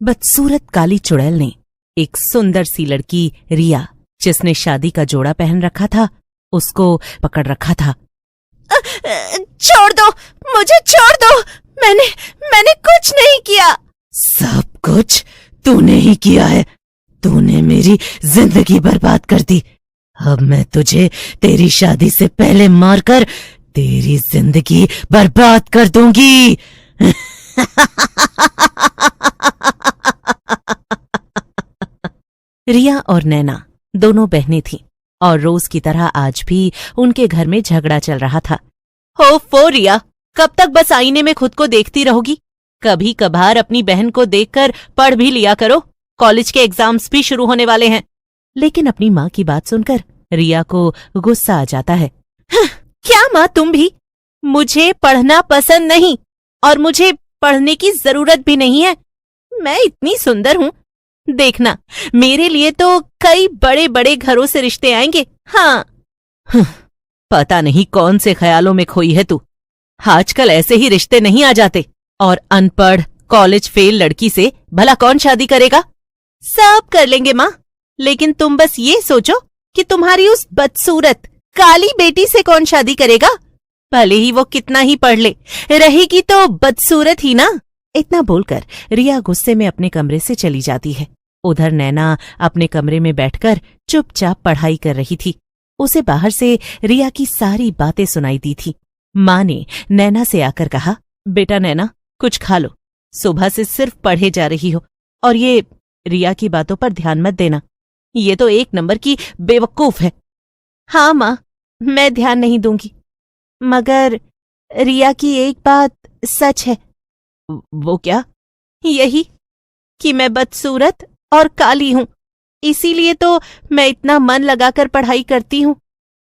बदसूरत काली चुड़ैल ने एक सुंदर सी लड़की रिया, जिसने शादी का जोड़ा पहन रखा था, उसको पकड़ रखा था। छोड़ दो, मुझे छोड़ दो, मैंने कुछ नहीं किया। सब कुछ तूने ही किया है। तूने मेरी जिंदगी बर्बाद कर दी। अब मैं तुझे तेरी शादी से पहले मारकर तेरी जिंदगी बर्बाद कर दूंगी। रिया और नैना दोनों बहनें थीं और रोज की तरह आज भी उनके घर में झगड़ा चल रहा था। ओफो रिया, कब तक बस आईने में खुद को देखती रहोगी? कभी कभार अपनी बहन को देखकर पढ़ भी लिया करो, कॉलेज के एग्जाम्स भी शुरू होने वाले हैं। लेकिन अपनी माँ की बात सुनकर रिया को गुस्सा आ जाता है। क्या माँ तुम भी? मुझे पढ़ना पसंद नहीं और मुझे पढ़ने की जरूरत भी नहीं है। मैं इतनी सुंदर हूँ, देखना मेरे लिए तो कई बड़े बड़े घरों से रिश्ते आएंगे। हाँ, पता नहीं कौन से ख्यालों में खोई है तू। आजकल ऐसे ही रिश्ते नहीं आ जाते, और अनपढ़ कॉलेज फेल लड़की से भला कौन शादी करेगा? सब कर लेंगे माँ, लेकिन तुम बस ये सोचो कि तुम्हारी उस बदसूरत काली बेटी से कौन शादी करेगा? भले ही वो कितना ही पढ़ ले, रहेगी तो बदसूरत ही ना। इतना बोलकर रिया गुस्से में अपने कमरे से चली जाती है। उधर नैना अपने कमरे में बैठकर चुपचाप पढ़ाई कर रही थी। उसे बाहर से रिया की सारी बातें सुनाई दी थी। माँ ने नैना से आकर कहा, बेटा नैना, कुछ खा लो। सुबह से सिर्फ पढ़े जा रही हो, और ये रिया की बातों पर ध्यान मत देना। ये तो एक नंबर की बेवकूफ है। हाँ माँ, मैं ध्यान नहीं दूंगी, मगर रिया की एक बात सच है। वो क्या? यही कि मैं बदसूरत और काली हूं। इसीलिए तो मैं इतना मन लगाकर पढ़ाई करती हूं,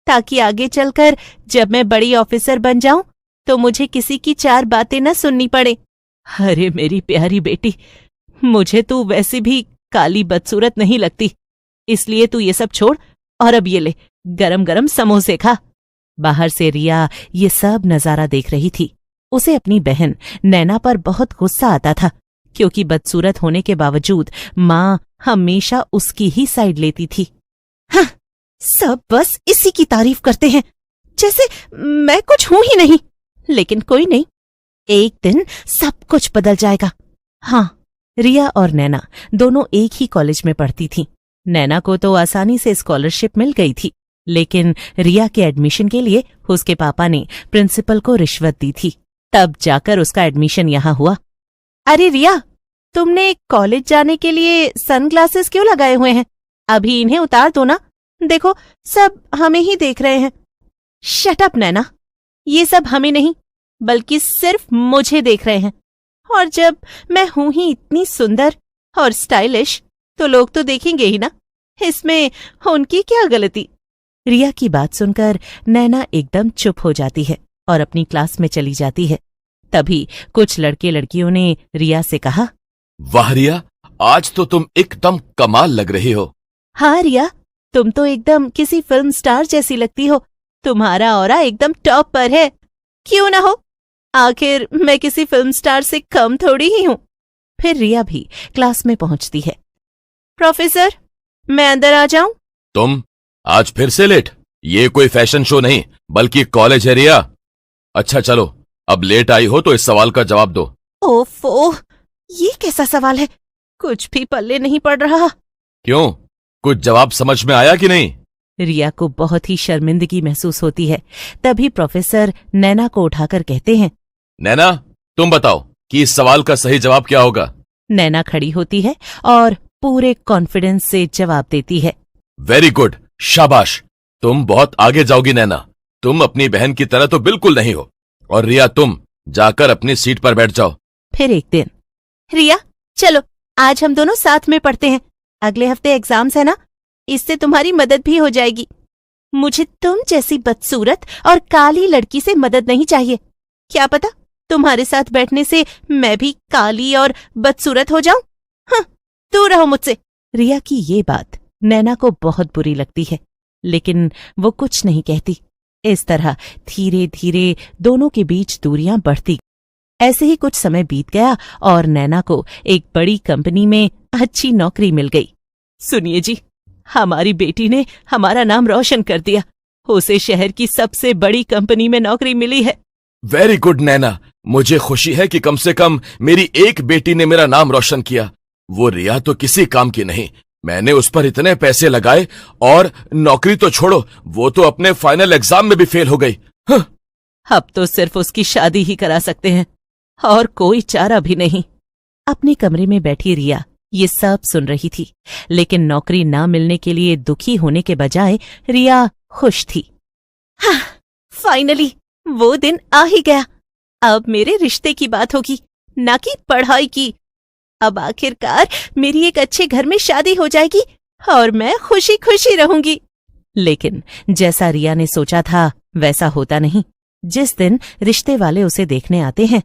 ताकि आगे चलकर जब मैं बड़ी ऑफिसर बन जाऊं तो मुझे किसी की चार बातें न सुननी पड़े। अरे मेरी प्यारी बेटी, मुझे तू वैसे भी काली बदसूरत नहीं लगती, इसलिए तू ये सब छोड़ और अब ये ले, गरम गरम समोसे खा। बाहर से रिया ये सब नजारा देख रही थी। उसे अपनी बहन नैना पर बहुत गुस्सा आता था, क्योंकि बदसूरत होने के बावजूद माँ हमेशा उसकी ही साइड लेती थी। हाँ, सब बस इसी की तारीफ करते हैं, जैसे मैं कुछ हूं ही नहीं। लेकिन कोई नहीं, एक दिन सब कुछ बदल जाएगा। हाँ, रिया और नैना दोनों एक ही कॉलेज में पढ़ती थीं। नैना को तो आसानी से स्कॉलरशिप मिल गई थी, लेकिन रिया के एडमिशन के लिए उसके पापा ने प्रिंसिपल को रिश्वत दी थी। तब जाकर उसका एडमिशन यहाँ हुआ। अरे रिया, तुमने कॉलेज जाने के लिए सनग्लासेस क्यों लगाए हुए हैं? अभी इन्हें उतार दो ना, देखो सब हमें ही देख रहे हैं। शट अप नैना, ये सब हमें नहीं बल्कि सिर्फ मुझे देख रहे हैं, और जब मैं हूं ही इतनी सुंदर और स्टाइलिश तो लोग तो देखेंगे ही ना, इसमें उनकी क्या गलती? रिया की बात सुनकर नैना एकदम चुप हो जाती है और अपनी क्लास में चली जाती है। तभी कुछ लड़के लड़कियों ने रिया से कहा, वाह रिया, आज तो तुम एकदम कमाल लग रही हो। हाँ रिया, तुम तो एकदम किसी फिल्म स्टार जैसी लगती हो। तुम्हारा ऑरा एकदम टॉप पर है। क्यों ना हो, आखिर मैं किसी फिल्म स्टार से कम थोड़ी ही हूं। फिर रिया भी क्लास में पहुंचती है। प्रोफेसर, मैं अंदर आ जाऊं? तुम आज फिर से लेट? ये कोई फैशन शो नहीं बल्कि कॉलेज है रिया। अच्छा चलो, अब लेट आई हो तो इस सवाल का जवाब दो। ओफो, ये कैसा सवाल है? कुछ भी पल्ले नहीं पड़ रहा। क्यों, कुछ जवाब समझ में आया कि नहीं? रिया को बहुत ही शर्मिंदगी महसूस होती है। तभी प्रोफेसर नैना को उठाकर कहते हैं, नैना, तुम बताओ कि इस सवाल का सही जवाब क्या होगा? नैना खड़ी होती है और पूरे कॉन्फिडेंस से जवाब देती है, वेरी गुड, शाबाश, तुम बहुत आगे जाओगी नैना। तुम अपनी बहन की तरह तो बिल्कुल नहीं हो। और रिया, तुम जाकर अपनी सीट पर बैठ जाओ। फिर एक दिन, रिया चलो, आज हम दोनों साथ में पढ़ते हैं। अगले हफ्ते एग्जाम्स है ना, इससे तुम्हारी मदद भी हो जाएगी। मुझे तुम जैसी बदसूरत और काली लड़की से मदद नहीं चाहिए। क्या पता तुम्हारे साथ बैठने से मैं भी काली और बदसूरत हो जाऊं। हाँ, दूर रहो मुझसे। रिया की ये बात नैना को बहुत बुरी लगती है, लेकिन वो कुछ नहीं कहती। इस तरह धीरे धीरे दोनों के बीच दूरियां बढ़ती ऐसे ही कुछ समय बीत गया और नैना को एक बड़ी कंपनी में अच्छी नौकरी मिल गई। सुनिए जी, हमारी बेटी ने हमारा नाम रोशन कर दिया। उसे शहर की सबसे बड़ी कंपनी में नौकरी मिली है। वेरी गुड नैना, मुझे खुशी है कि कम से कम मेरी एक बेटी ने मेरा नाम रोशन किया। वो रिया तो किसी काम की नहीं। मैंने उस पर इतने पैसे लगाए और नौकरी तो छोड़ो, वो तो अपने फाइनल एग्जाम में भी फेल हो गई। अब तो सिर्फ उसकी शादी ही करा सकते हैं और कोई चारा भी नहीं। अपने कमरे में बैठी रिया ये सब सुन रही थी, लेकिन नौकरी ना मिलने के लिए दुखी होने के बजाय रिया खुश थी। हाँ, फाइनली वो दिन आ ही गया। अब मेरे रिश्ते की बात होगी, ना कि पढ़ाई की। अब आखिरकार मेरी एक अच्छे घर में शादी हो जाएगी और मैं खुशी खुशी रहूंगी। लेकिन जैसा रिया ने सोचा था वैसा होता नहीं। जिस दिन रिश्ते वाले उसे देखने आते हैं,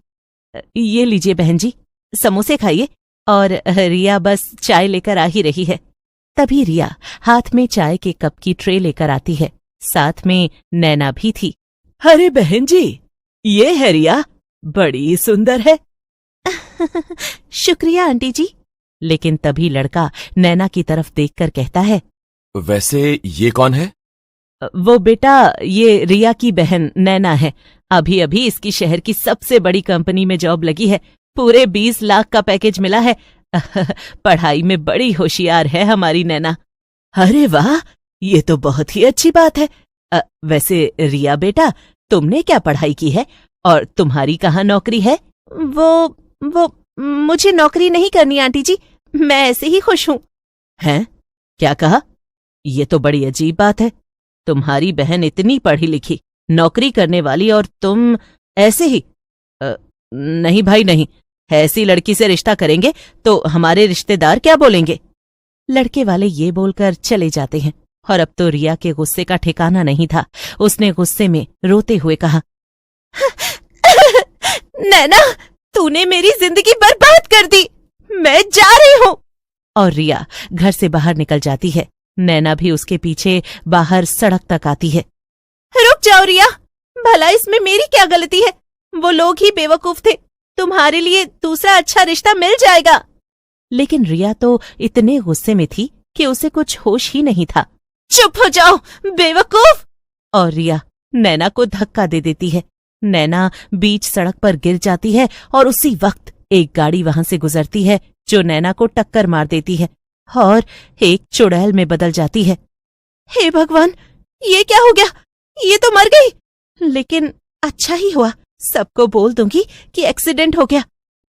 ये लीजिए बहन जी, समोसे खाइए। और रिया बस चाय लेकर आ ही रही है। तभी रिया हाथ में चाय के कप की ट्रे लेकर आती है। साथ में नैना भी थी। अरे बहन जी, ये है रिया, बड़ी सुंदर है। शुक्रिया आंटी जी। लेकिन तभी लड़का नैना की तरफ देखकर कहता है, वैसे ये कौन है? वो बेटा, ये रिया की बहन नैना है। अभी अभी इसकी शहर की सबसे बड़ी कंपनी में जॉब लगी है। पूरे 20 लाख का पैकेज मिला है। पढ़ाई में बड़ी होशियार है हमारी नैना। अरे वाह, ये तो बहुत ही अच्छी बात है। वैसे रिया बेटा, तुमने क्या पढ़ाई की है और तुम्हारी कहाँ नौकरी है? वो मुझे नौकरी नहीं करनी आंटी जी, मैं ऐसे ही खुश हूं। हैं? क्या कहा? ये तो बड़ी अजीब बात है। तुम्हारी बहन इतनी पढ़ी लिखी, नौकरी करने वाली, और तुम ऐसे ही? नहीं भाई नहीं, ऐसी लड़की से रिश्ता करेंगे तो हमारे रिश्तेदार क्या बोलेंगे? लड़के वाले ये बोलकर चले जाते हैं और अब तो रिया के गुस्से का ठिकाना नहीं था। उसने गुस्से में रोते हुए कहा, नैना, तूने मेरी जिंदगी बर्बाद कर दी। मैं जा रही हूं। और रिया घर से बाहर निकल जाती है। नैना भी उसके पीछे बाहर सड़क तक आती है। रुक जाओ रिया, भला इसमें मेरी क्या गलती है? वो लोग ही बेवकूफ थे। तुम्हारे लिए दूसरा अच्छा रिश्ता मिल जाएगा। लेकिन रिया तो इतने गुस्से में थी कि उसे कुछ होश ही नहीं था। चुप हो जाओ बेवकूफ। और रिया नैना को धक्का दे देती है। नैना बीच सड़क पर गिर जाती है और उसी वक्त एक गाड़ी वहां से गुजरती है जो नैना को टक्कर मार देती है और एक चुड़ैल में बदल जाती है। हे भगवान, ये क्या हो गया? ये तो मर गई। लेकिन अच्छा ही हुआ, सबको बोल दूंगी कि एक्सीडेंट हो गया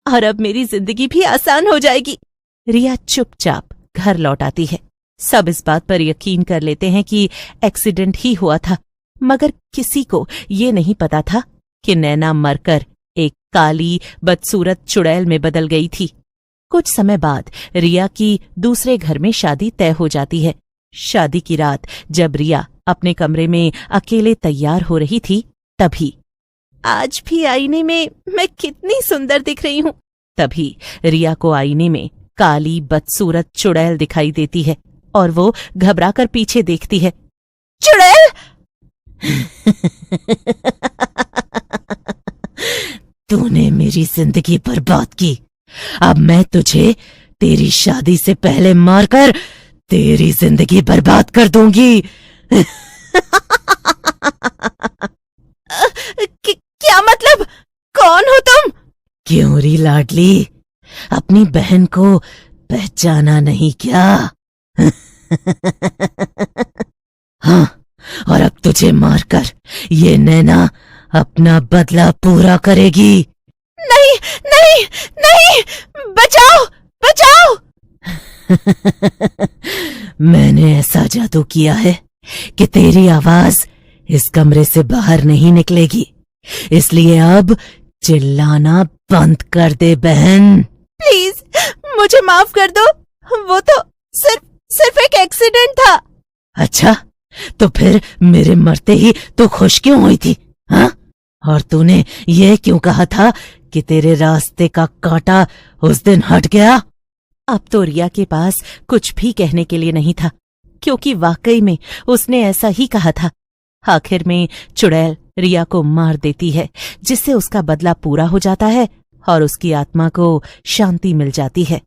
और अब मेरी जिंदगी भी आसान हो जाएगी। रिया चुपचाप घर लौट आती है। सब इस बात पर यकीन कर लेते हैं कि एक्सीडेंट ही हुआ था, मगर किसी को ये नहीं पता था कि नैना मरकर एक काली बदसूरत चुड़ैल में बदल गई थी। कुछ समय बाद रिया की दूसरे घर में शादी तय हो जाती है। शादी की रात जब रिया अपने कमरे में अकेले तैयार हो रही थी, तभी आज भी आईने में मैं कितनी सुंदर दिख रही हूं। तभी रिया को आईने में काली बदसूरत चुड़ैल दिखाई देती है और वो घबराकर पीछे देखती है। चुड़ैल! तूने मेरी जिंदगी बर्बाद की। अब मैं तुझे तेरी शादी से पहले मारकर तेरी जिंदगी बर्बाद कर दूंगी। क्या मतलब? कौन हो तुम? क्यों री लाडली, अपनी बहन को पहचाना नहीं क्या? हाँ, और अब तुझे मारकर ये नैना अपना बदला पूरा करेगी। नहीं नहीं नहीं, बचाओ बचाओ। मैंने ऐसा जादू किया है कि तेरी आवाज इस कमरे से बाहर नहीं निकलेगी, इसलिए अब चिल्लाना बंद कर दे बहन। प्लीज मुझे माफ कर दो, वो तो सिर्फ एक एक्सीडेंट था। अच्छा, तो फिर मेरे मरते ही तू खुश क्यों हुई थी? हाँ, और तूने ये क्यों कहा था कि तेरे रास्ते का कांटा उस दिन हट गया? अब तो रिया के पास कुछ भी कहने के लिए नहीं था, क्योंकि वाकई में उसने ऐसा ही कहा था। आखिर में चुड़ैल रिया को मार देती है, जिससे उसका बदला पूरा हो जाता है और उसकी आत्मा को शांति मिल जाती है।